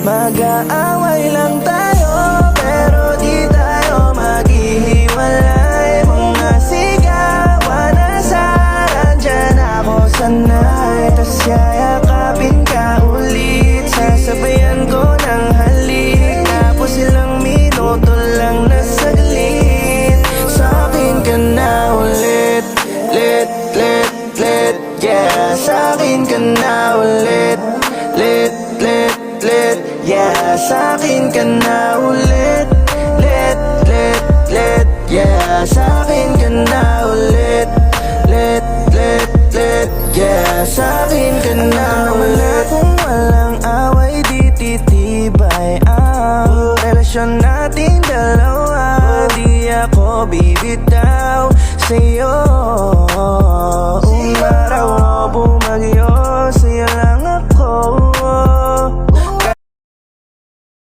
Mag-aaway lang tayo, pero di tayo maghihiwalay. Mga sigawan na sarang dyan ako sanay. Tas yayakapin ka ulit, sasabayan ko ng halik. Tapos ilang minuto lang na saglit, sa'kin ka na ulit. Lit, yeah. Sa'kin ka na ulit. Lit, yeah. Sa'kin ka na ulit. Lit, yeah. Sa'kin ka na ulit. Lit, yeah. Sa'kin ka na ulit. Kung walang away di titibay ang relasyon nating dalawa. Di ako bibitaw sa'yo. Umaraw o bumagyo, sa'yo lang ako.